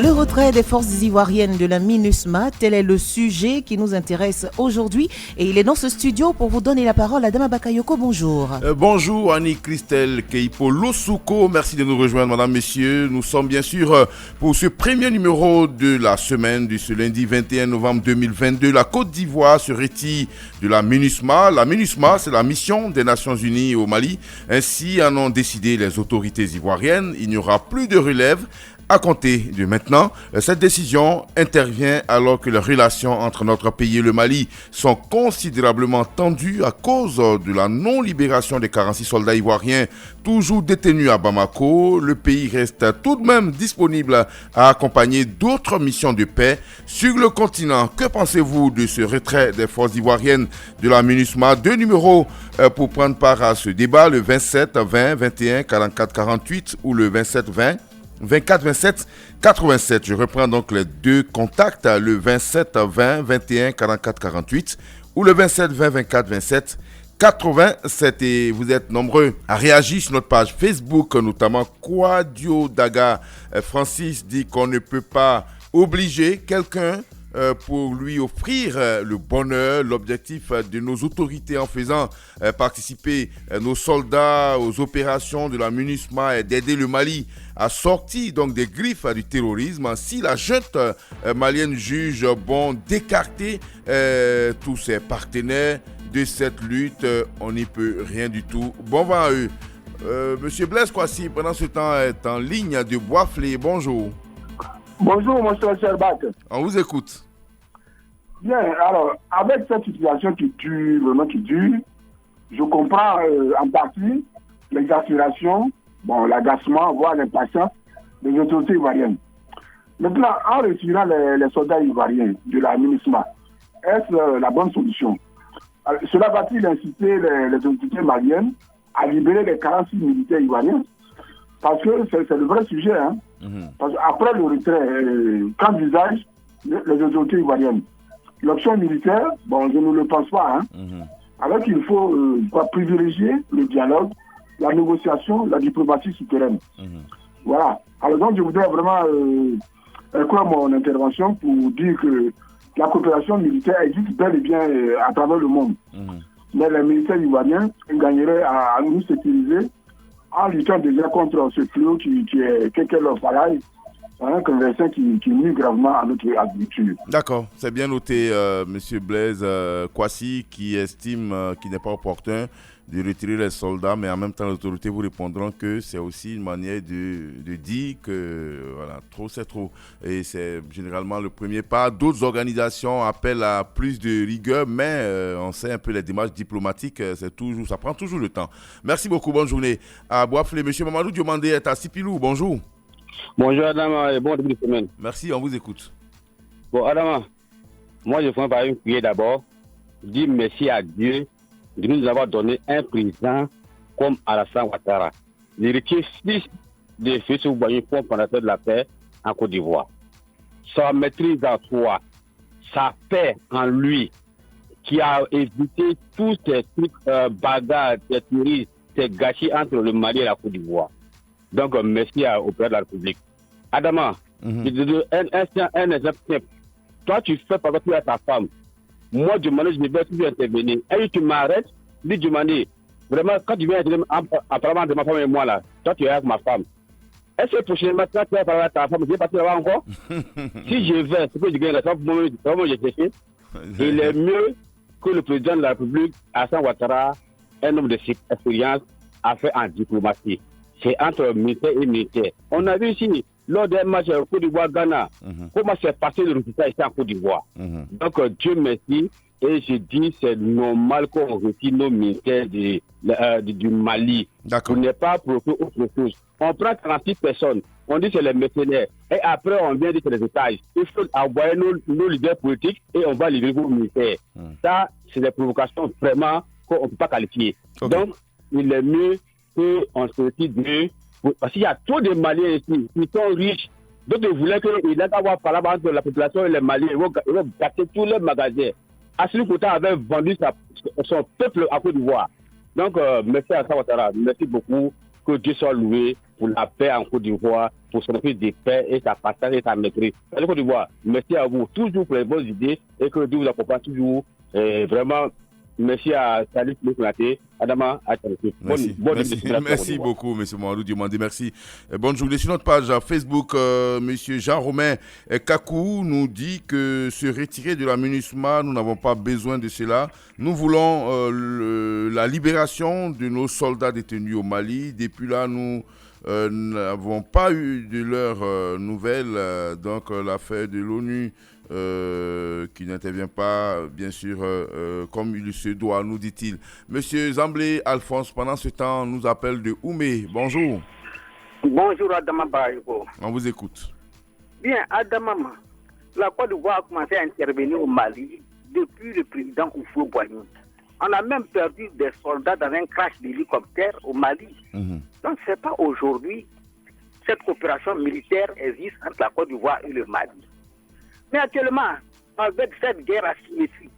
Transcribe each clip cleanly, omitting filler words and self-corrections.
Le retrait des forces ivoiriennes de la MINUSMA, tel est le sujet qui nous intéresse aujourd'hui. Et il est dans ce studio pour vous donner la parole. Adama Bakayoko, bonjour. Bonjour Annie-Christelle Keipo Losouko, merci de nous rejoindre madame, messieurs. Nous sommes bien sûr pour ce premier numéro de la semaine de ce lundi 21 novembre 2022. La Côte d'Ivoire se retire de la MINUSMA. La MINUSMA, c'est la mission des Nations Unies au Mali. Ainsi en ont décidé les autorités ivoiriennes. Il n'y aura plus de relève. À compter de maintenant, cette décision intervient alors que les relations entre notre pays et le Mali sont considérablement tendues à cause de la non-libération des 46 soldats ivoiriens toujours détenus à Bamako. Le pays reste tout de même disponible à accompagner d'autres missions de paix sur le continent. Que pensez-vous de ce retrait des forces ivoiriennes de la MINUSMA? Deux numéros pour prendre part à ce débat, le 27 20 21 44 48 ou le 27 20 24 27 87. Je reprends donc les deux contacts, le 27 20 21 44 48 ou le 27 20 24 27 87. Et vous êtes nombreux à réagir sur notre page Facebook, notamment Quadio Daga. Francis dit qu'on ne peut pas obliger quelqu'un pour lui offrir le bonheur. L'objectif de nos autorités en faisant participer nos soldats aux opérations de la MINUSMA est d'aider le Mali à sortir donc des griffes du terrorisme. Si la junte malienne juge bon d'écarter tous ses partenaires de cette lutte, on n'y peut rien du tout. Bon vent à eux. Monsieur Blaise Kwasi, pendant ce temps, est en ligne de Boisflé. Bonjour. Bonjour, monsieur Sherbak. On vous écoute. Bien, alors, avec cette situation qui dure, vraiment qui dure, je comprends en partie l'exaspération, l'agacement, voire l'impatience des autorités ivoiriennes. Maintenant, en retirant les soldats ivoiriens de la MINUSMA, est-ce la bonne solution? Alors, cela va-t-il inciter les autorités maliennes à libérer les 46 militaires ivoiriens? Parce que c'est le vrai sujet. Hein? Parce qu'après le retrait, qu'envisagent les autorités ivoiriennes? L'option militaire, je ne le pense pas. Alors qu'il faut privilégier le dialogue, la négociation, la diplomatie souterraine. Voilà. Alors donc, je voudrais vraiment inclure mon intervention pour dire que la coopération militaire existe bel et bien à travers le monde. Mais les militaires ivoiriens gagneraient à nous sécuriser en luttant déjà contre ce fléau qui est quelque chose pareil, qui nuit gravement à notre agriculture. D'accord, c'est bien noté, Monsieur Blaise Kwasi, qui estime qu'il n'est pas opportun de retirer les soldats, mais en même temps, les autorités vous répondront que c'est aussi une manière de dire que voilà, trop c'est trop. Et c'est généralement le premier pas. D'autres organisations appellent à plus de rigueur, mais on sait un peu les démarches diplomatiques, ça prend toujours le temps. Merci beaucoup, bonne journée. À Boisflé, Monsieur Mamadou Diomandé est à Sipilou, bonjour. Bonjour Adama et bon début de semaine. Merci, on vous écoute. Bon Adama, moi je ferai par une prière d'abord, dire merci à Dieu de nous avoir donné un président comme Alassane Ouattara. Il retire 6 des fils comme fondateur de la paix en Côte d'Ivoire. Sa maîtrise en soi, sa paix en lui, qui a évité tous ces trucs bagarres, ces terroristes, ces gâchis entre le Mali et la Côte d'Ivoire. Donc, merci au président de la République. Adama, un exemple simple. Toi, tu fais par exemple à ta femme. Moi, je vais plus intervenir. Et tu m'arrêtes, dis vraiment, quand tu viens apparemment de ma femme et moi, là, toi, tu es avec ma femme. Est-ce que prochainement, quand tu vas parler à ta femme, je vais partir là-bas encore? Si je vais, c'est que je gagne ça, moi, j'ai fait. Il est mieux que le président de la République, Alassane Ouattara, un homme d'expérience, a fait en diplomatie. C'est entre militaire et militaire. On a vu ici, lors d'un match Côte d'Ivoire-Ghana, comment s'est passé le résultat ici en Côte d'Ivoire. Donc, Dieu merci. Et je dis, c'est normal qu'on retire nos militaires du Mali. D'accord. On n'est pas pour autre chose. On prend 36 personnes, on dit que c'est les mercenaires. Et après, on vient dire que c'est les otages. Il faut envoyer nos leaders politiques et on va livrer vos militaires. Ça, c'est des provocations vraiment qu'on ne peut pas qualifier. Okay. Donc, il est mieux qu'on se retire d'eux. Parce qu'il y a trop de Maliens ici qui sont riches. D'autres voulaient qu'il ait avoir par là entre la population et les Maliens. Ils vont gâter tous les magasins. Assimi Goïta avait vendu son peuple à Côte d'Ivoire. Donc, merci à Ouattara. Merci beaucoup. Que Dieu soit loué. pour la paix en Côte d'Ivoire, pour son esprit de paix et sa partage et sa maîtrise. La Côte d'Ivoire, merci à vous toujours pour les bonnes idées et que Dieu vous accompagne toujours. Vraiment, merci à Salut Konaté, Adama Acharité. Merci beaucoup, M. Mohamed Diomandé. Merci. Bonne journée. Sur notre page Facebook, M. Jean-Romain Kakou nous dit que se retirer de la MINUSMA, nous n'avons pas besoin de cela. Nous voulons la libération de nos soldats détenus au Mali. Depuis là, nous n'avons pas eu de leurs nouvelles. Donc, l'affaire de l'ONU qui n'intervient pas, bien sûr, comme il se doit, nous dit-il. Monsieur Zamblé Alphonse, pendant ce temps, nous appelle de Oumé. Bonjour. Bonjour Adama Barayoko. On vous écoute. Bien, Adama, la Côte d'Ivoire a commencé à intervenir au Mali depuis le président Houphouët-Boigny. On a même perdu des soldats dans un crash d'hélicoptère au Mali. Donc, ce n'est pas aujourd'hui cette coopération militaire existe entre la Côte d'Ivoire et le Mali. Mais actuellement, avec cette guerre asymétrique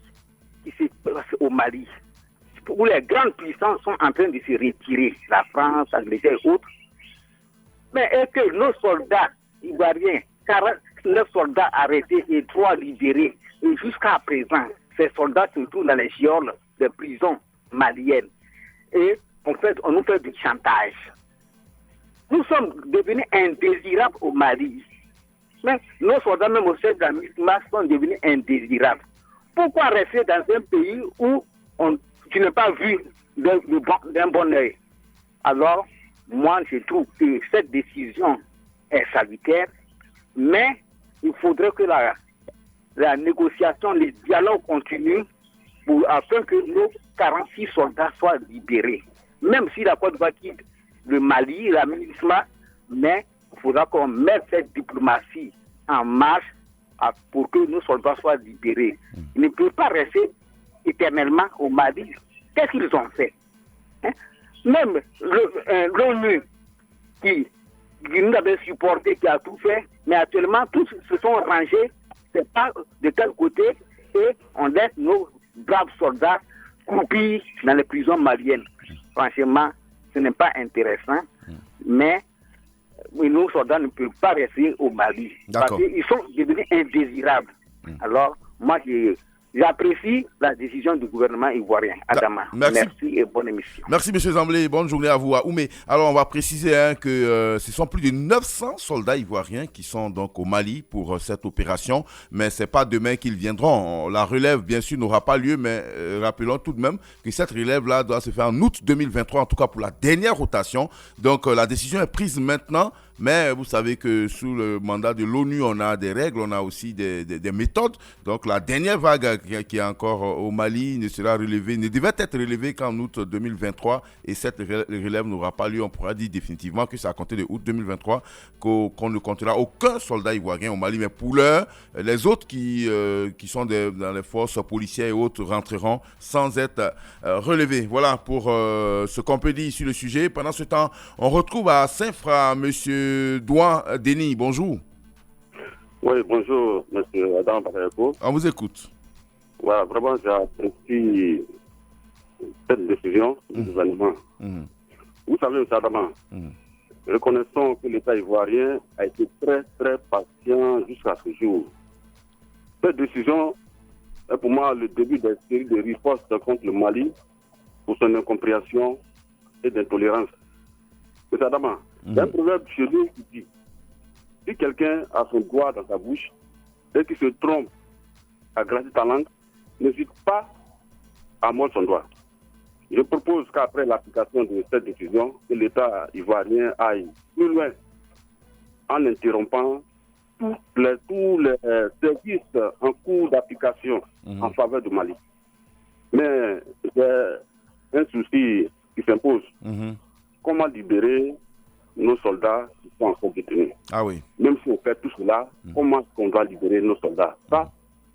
qui se passe au Mali, où les grandes puissances sont en train de se retirer, la France, l'Angleterre et autres, mais est-ce que nos soldats ivoiriens, 49 soldats arrêtés et 3 libérés, et jusqu'à présent, ces soldats se trouvent dans les geôles des prisons maliennes, et on nous fait du chantage. Nous sommes devenus indésirables au Mali. Mais nos soldats, même au sein de la MINUSMA, sont devenus indésirables. Pourquoi rester dans un pays où tu n'es pas vu d'un bon œil? Alors, moi, je trouve que cette décision est salutaire, mais il faudrait que la négociation, les dialogues continuent afin que nos 46 soldats soient libérés. Même si la Côte d'Ivoire quitte le Mali, la MINUSMA, mais il faudra qu'on mette cette diplomatie en marche pour que nos soldats soient libérés. Ils ne peuvent pas rester éternellement au Mali. Qu'est-ce qu'ils ont fait? Même l'ONU qui nous avait supporté, qui a tout fait, mais actuellement tous se sont rangés, c'est pas de quel côté, et on laisse nos braves soldats croupir dans les prisons maliennes. Franchement, ce n'est pas intéressant, mais nos soldats ne peuvent pas rester au Mali. Parce qu'ils sont devenus indésirables. Alors, moi, j'apprécie la décision du gouvernement ivoirien. Adama, merci et bonne émission. Merci, M. Zamblé. Bonne journée à vous, à Oumé. Alors, on va préciser que ce sont plus de 900 soldats ivoiriens qui sont donc au Mali pour cette opération. Mais ce n'est pas demain qu'ils viendront. La relève, bien sûr, n'aura pas lieu, mais rappelons tout de même que cette relève-là doit se faire en août 2023, en tout cas pour la dernière rotation. Donc, la décision est prise maintenant. Mais vous savez que sous le mandat de l'ONU, on a des règles, on a aussi des méthodes. Donc la dernière vague qui est encore au Mali ne devait être relevée qu'en août 2023. Et cette relève n'aura pas lieu. On pourra dire définitivement que c'est à compter de août 2023 qu'on ne comptera aucun soldat ivoirien au Mali. Mais pour l'heure, les autres qui sont dans les forces policières et autres rentreront sans être relevés. Voilà pour ce qu'on peut dire sur le sujet. Pendant ce temps, on retrouve à Saint-Fra monsieur Douan Denis, bonjour. Oui, bonjour, monsieur Adam Bakayoko. On vous écoute. Voilà, vraiment, j'apprécie cette décision du gouvernement. Vous savez, monsieur Adam, reconnaissons que l'État ivoirien a été très, très patient jusqu'à ce jour. Cette décision est pour moi le début d'une série de ripostes contre le Mali pour son incompréhension et d'intolérance. Monsieur Adam, il y a un proverbe chez nous qui dit si quelqu'un a son doigt dans sa bouche et qu'il se trompe à gratter ta langue, n'hésite pas à mordre son doigt. Je propose qu'après l'application de cette décision, que l'État ivoirien aille plus loin en interrompant tous les services en cours d'application en faveur du Mali. Mais j'ai un souci qui s'impose. Comment libérer nos soldats qui sont encore détenus? Ah oui. Même si on fait tout cela, comment est-ce qu'on doit libérer nos soldats? Ça,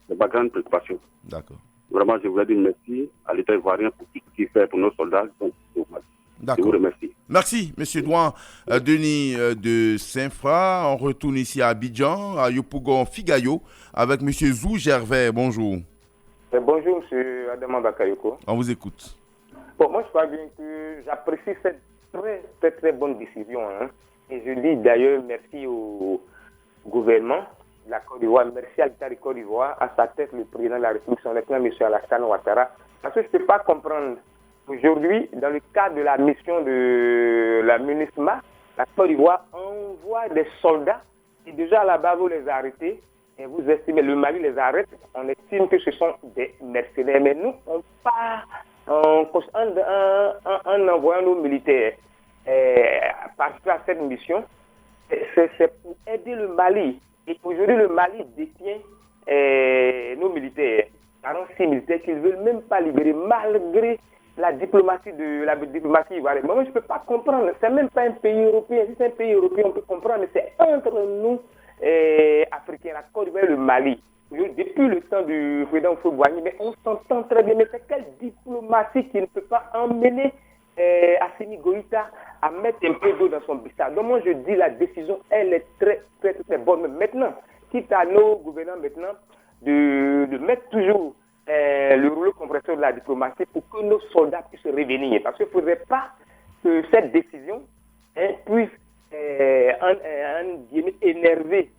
c'est ma grande préoccupation. D'accord. Vraiment, je voudrais dire merci à l'État ivoirien pour tout ce qu'il fait pour nos soldats qui sont au Mali. D'accord. Je vous remercie. Merci, M. Douan Denis de Saint-Fra. On retourne ici à Abidjan, à Yopougon Figayo, avec M. Zou Gervais. Bonjour. Bonjour, M. Adama Bakayoko. On vous écoute. Bon, moi, je crois bien que j'apprécie cette très bonne décision Et je dis d'ailleurs merci au gouvernement de la Côte d'Ivoire, merci à l'État de Côte d'Ivoire, à sa tête le président de la République, son excellence M. Alassane Ouattara. Parce que je ne peux pas comprendre. Aujourd'hui, dans le cadre de la mission de la MINUSMA, la Côte d'Ivoire envoie des soldats et déjà là-bas vous les arrêtez et vous estimez, le Mali les arrête, on estime que ce sont des mercenaires. Mais nous, on part en envoyant nos militaires participer à cette mission, c'est pour aider le Mali. Et aujourd'hui, le Mali détient nos militaires, 46 militaires qu'ils ne veulent même pas libérer, malgré la diplomatie ivoirienne. Moi, je ne peux pas comprendre. C'est même pas un pays européen. Si c'est un pays européen, on peut comprendre, mais c'est entre nous, Africains, la Côte d'Ivoire et le Mali. Depuis le temps du président Houphouët-Boigny, mais on s'entend très bien. Mais c'est quelle diplomatie qui ne peut pas emmener Assimi Goïta à mettre un peu d'eau dans son bissard. Donc moi, je dis la décision, elle est très, très, très bonne. Mais maintenant, quitte à nos gouvernants maintenant de mettre toujours le rouleau compresseur de la diplomatie pour que nos soldats puissent revenir. Parce qu'il ne faudrait pas que cette décision puisse énerver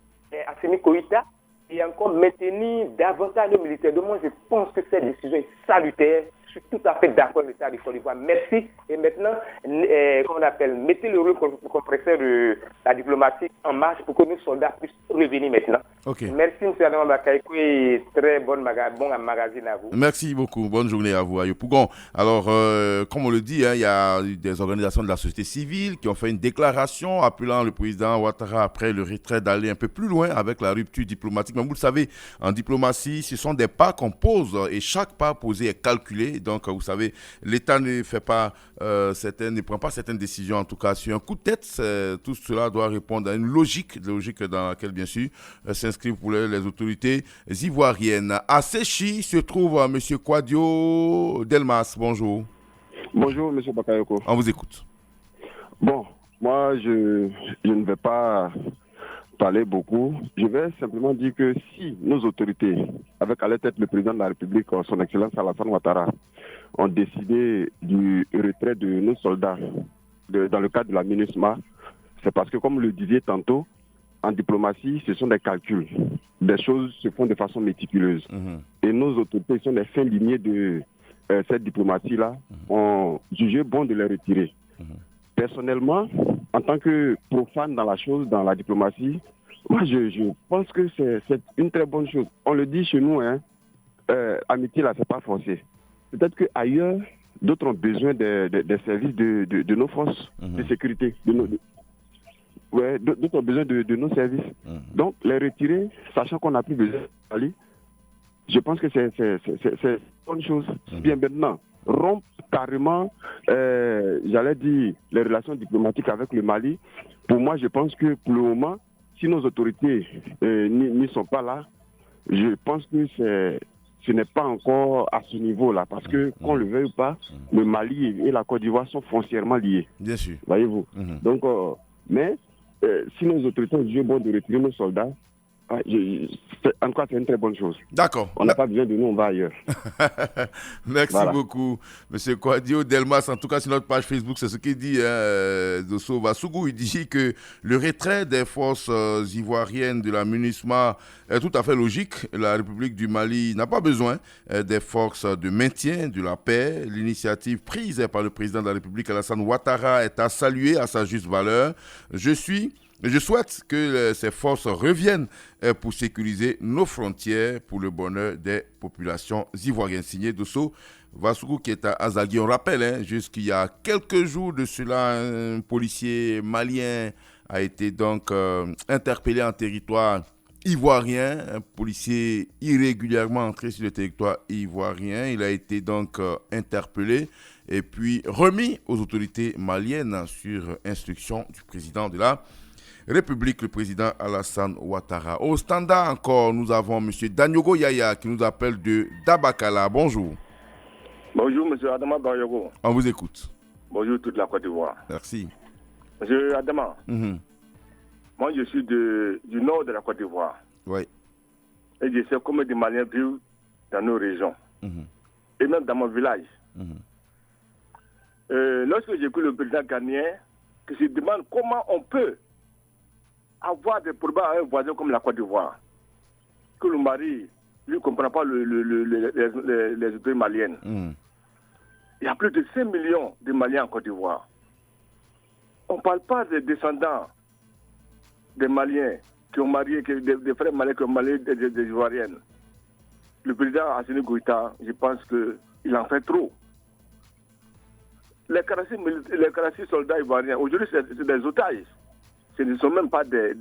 Assimi Goïta et encore maintenir davantage nos militaires. Donc moi, je pense que cette décision est salutaire. Je suis tout à fait d'accord avec l'État du Côte d'Ivoire. Merci. Et maintenant, comment on appelle, mettez le rouleau compresseur de la diplomatie en marche pour que nos soldats puissent revenir maintenant. Okay. Merci, M. Adama Bakayoko, et très bon magazine à vous. Merci beaucoup. Bonne journée à vous, Ayo Pougon. Alors, comme on le dit, il y a des organisations de la société civile qui ont fait une déclaration appelant le président Ouattara après le retrait d'aller un peu plus loin avec la rupture diplomatique. Mais vous le savez, en diplomatie, ce sont des pas qu'on pose et chaque pas posé est calculé. Donc, vous savez, l'État ne fait pas ne prend pas certaines décisions, en tout cas sur un coup de tête. Tout cela doit répondre à une logique dans laquelle, bien sûr, s'inscrivent pour les autorités ivoiriennes. À Séchi se trouve M. Kwadio Delmas. Bonjour. Bonjour, M. Bakayoko. On vous écoute. Bon, moi, je ne vais pas parler beaucoup. Je vais simplement dire que si nos autorités, avec à la tête le président de la République, son Excellence Alassane Ouattara, ont décidé du retrait de nos soldats dans le cadre de la MINUSMA, c'est parce que, comme le disiez tantôt, en diplomatie, ce sont des calculs. Des choses se font de façon méticuleuse. Et nos autorités sont les fins lignées de cette diplomatie-là, ont jugé bon de les retirer. Personnellement, en tant que profane dans la chose, dans la diplomatie, moi je pense que c'est une très bonne chose. On le dit chez nous, amitié là, c'est pas forcé. Peut-être qu'ailleurs, d'autres ont besoin des services de nos forces de sécurité, d'autres ont besoin de nos services. Donc, les retirer, sachant qu'on n'a plus besoin d'aller, je pense que c'est une bonne chose. Bien maintenant, rompre carrément, j'allais dire, les relations diplomatiques avec le Mali, pour moi, je pense que pour le moment, si nos autorités n'y sont pas là, je pense que ce n'est pas encore à ce niveau-là, parce que, qu'on le veuille ou pas, le Mali et la Côte d'Ivoire sont foncièrement liés. Bien sûr. Voyez-vous. Donc, mais si nos autorités ont jugé bon de retirer nos soldats, en tout cas, c'est une très bonne chose. D'accord. On n'a pas besoin de nous, on va ailleurs. Merci beaucoup, M. Kwadio Delmas. En tout cas, sur notre page Facebook, c'est ce qu'il dit, Dosso Vasougou. Il dit que le retrait des forces ivoiriennes de la MINUSMA est tout à fait logique. La République du Mali n'a pas besoin des forces de maintien de la paix. L'initiative prise par le président de la République, Alassane Ouattara, est à saluer à sa juste valeur. Je souhaite que ces forces reviennent pour sécuriser nos frontières pour le bonheur des populations ivoiriennes. Signé Dosso Vasougou qui est à Azagui. On rappelle, jusqu'il y a quelques jours de cela, un policier malien a été donc interpellé en territoire ivoirien, un policier irrégulièrement entré sur le territoire ivoirien. Il a été donc interpellé et puis remis aux autorités maliennes sur instruction du président de la République, le président Alassane Ouattara. Au standard encore, nous avons M. Danyogo Yaya qui nous appelle de Dabakala. Bonjour. Bonjour, M. Adama Bakayoko. On vous écoute. Bonjour toute la Côte d'Ivoire. Merci. M. Adama, moi je suis du nord de la Côte d'Ivoire. Oui. Et je sais comment des Maliens vivent dans nos régions. Et même dans mon village. Lorsque j'écoute le président ghanéen, qui se demandent comment on peut avoir des problèmes avec un voisin comme la Côte d'Ivoire, que le mari ne comprend pas les autorités maliennes. Il y a plus de 5 millions de Maliens en Côte d'Ivoire. On ne parle pas des descendants des Maliens qui ont marié, des frères Maliens qui ont marié des Ivoiriennes. Le président Assimi Goïta, je pense qu'il en fait trop. Les Karassi soldats ivoiriens, aujourd'hui, c'est des otages. Ce ne sont même pas des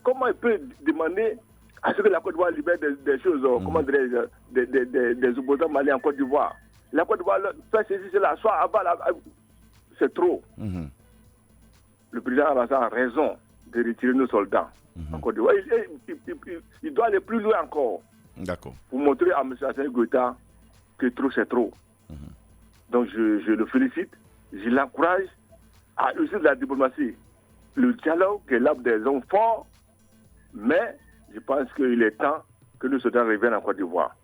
comment il peut demander à ce que la Côte d'Ivoire libère des choses, comment dirais-je, des opposants maliens en Côte d'Ivoire. La Côte d'Ivoire fait ceci, cela, soit avant, c'est trop. Le président Alassane a raison de retirer nos soldats en Côte d'Ivoire. Il doit aller plus loin encore. D'accord. Pour montrer à M. Assimi Goïta que trop, c'est trop. Donc je le félicite, je l'encourage à utiliser la diplomatie. Le dialogue est l'arme des hommes forts, mais je pense qu'il est temps que nos soldats reviennent en Côte d'Ivoire.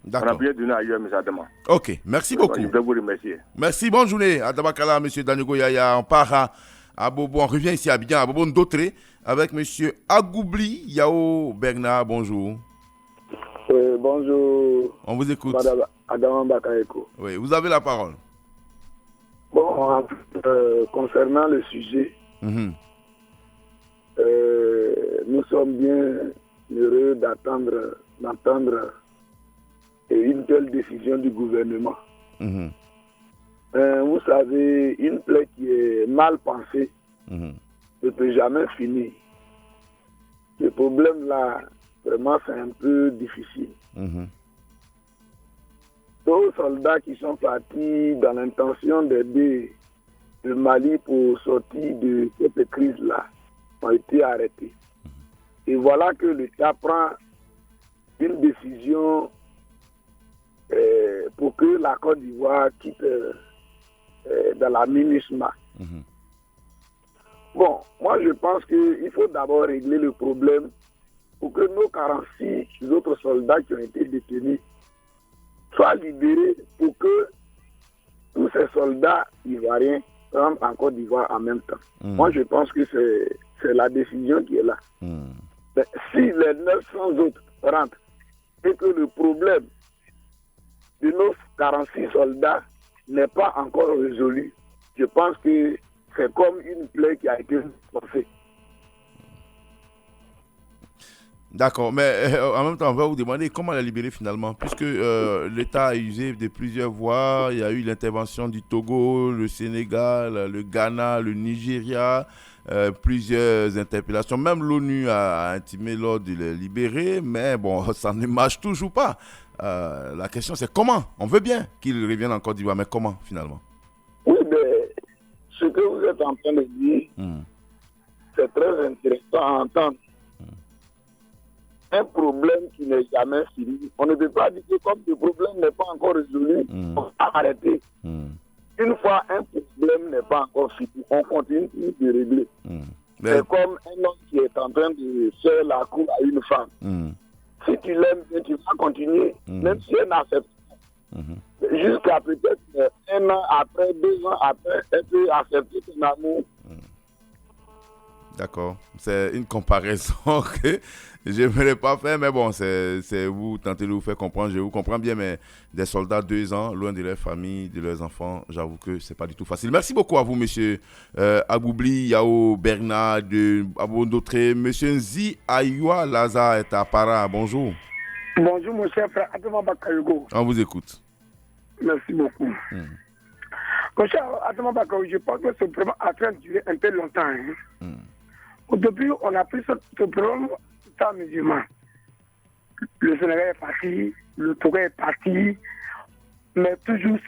D'accord. On a bien donné ailleurs, M. Adama. Ok, merci beaucoup. Je vais vous remercier. Merci, bonne journée. Adama Kala, M. Danigo Yaya, on part à Bobo, on revient ici à Abidjan, à Bobo Ndotré, avec M. Agoubli Yao Bernard, bonjour. Bonjour. On vous écoute. Madame Adama Bakayoko. Oui, vous avez la parole. Bon, concernant le sujet, nous sommes bien heureux d'entendre une telle décision du gouvernement. Vous savez, une plaie qui est mal pensée ne peut jamais finir. Le problème là, vraiment, c'est un peu difficile. Tous soldats qui sont partis dans l'intention d'aider le Mali pour sortir de cette crise-là ont été arrêtés. Et voilà que l'État prend une décision pour que la Côte d'Ivoire quitte dans la MINUSMA. Bon, moi je pense qu'il faut d'abord régler le problème pour que nos 46 autres soldats qui ont été détenus soient libérés pour que tous ces soldats ivoiriens rentrent en Côte d'Ivoire en même temps. Moi, je pense que c'est la décision qui est là. Mais si les 900 autres rentrent et que le problème de nos 46 soldats n'est pas encore résolu, je pense que c'est comme une plaie qui a été forcée. D'accord, mais en même temps, on va vous demander comment la libérer finalement, puisque l'État a usé de plusieurs voies. Il y a eu l'intervention du Togo, le Sénégal, le Ghana, le Nigeria, plusieurs interpellations. Même l'ONU a intimé l'ordre de les libérer, mais bon, ça ne marche toujours pas. La question, c'est comment? On veut bien qu'ils reviennent en Côte d'Ivoire, mais comment finalement? Oui, mais ce que vous êtes en train de dire, c'est très intéressant à entendre. Un problème qui n'est jamais fini. On ne peut pas dire que comme le problème n'est pas encore résolu, on va arrêter. Une fois un problème n'est pas encore fini, on continue de régler. C'est comme un homme qui est en train de faire la cour à une femme. Si tu l'aimes, tu vas continuer, même si elle n'accepte pas. Jusqu'à peut-être 1 an après, 2 ans après, elle peut accepter ton amour. D'accord. C'est une comparaison que je n'aimerais pas faire, mais bon, c'est vous tentez de vous faire comprendre. Je vous comprends bien, mais des soldats 2 ans, loin de leur famille, de leurs enfants, j'avoue que ce n'est pas du tout facile. Merci beaucoup à vous, monsieur Agoubli Yao Bernard de Abondotré. Monsieur Nzi Ayoua Laza est à Para. Bonjour. Bonjour, mon cher frère Adama Bakayoko. On vous écoute. Merci beaucoup. Mon cher Adama Bakayoko, je pense que ce problème a train de durer un peu longtemps. Au début, on a pris ce problème sans musulman. Le Sénégal est parti, le Togo est parti, mais toujours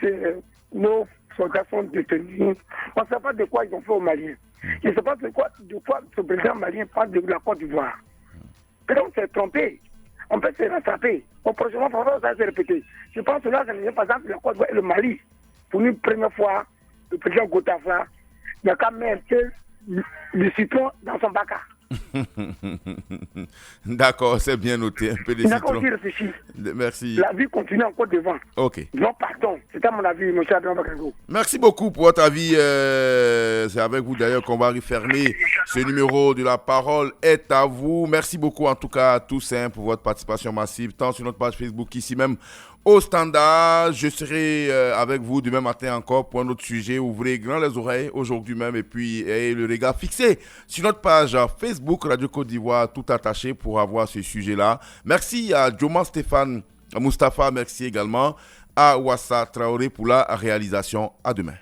nos soldats sont détenus. On ne sait pas de quoi ils ont fait aux Maliens. Je ne sais pas de quoi ce président malien parle de la Côte d'Ivoire. Peut-être on s'est trompé. On peut se rattraper. Au prochain fois, ça va se répéter. Je pense que là, par exemple, la Côte d'Ivoire et le Mali, pour une première fois, le président Goutafra n'a qu'à mettre le citron dans son bac. D'accord, c'est bien noté. Un peu de Il n'a qu'à citron. aussi réfléchir. Merci. La vie continue encore devant. Ok. Non, pardon. C'est à mon avis, M. Adama Bakayoko. Merci beaucoup pour votre avis. C'est avec vous d'ailleurs qu'on va refermer ce numéro de La Parole est à vous. Merci beaucoup en tout cas à tous pour votre participation massive, tant sur notre page Facebook qu'ici même au Standard. Je serai avec vous demain matin encore pour un autre sujet. Ouvrez grand les oreilles aujourd'hui même et puis ayez le regard fixé sur notre page Facebook Radio Côte d'Ivoire tout attaché pour avoir ce sujet-là. Merci à Joma Stéphane Moustapha, merci également à Wassa Traoré pour la réalisation. À demain.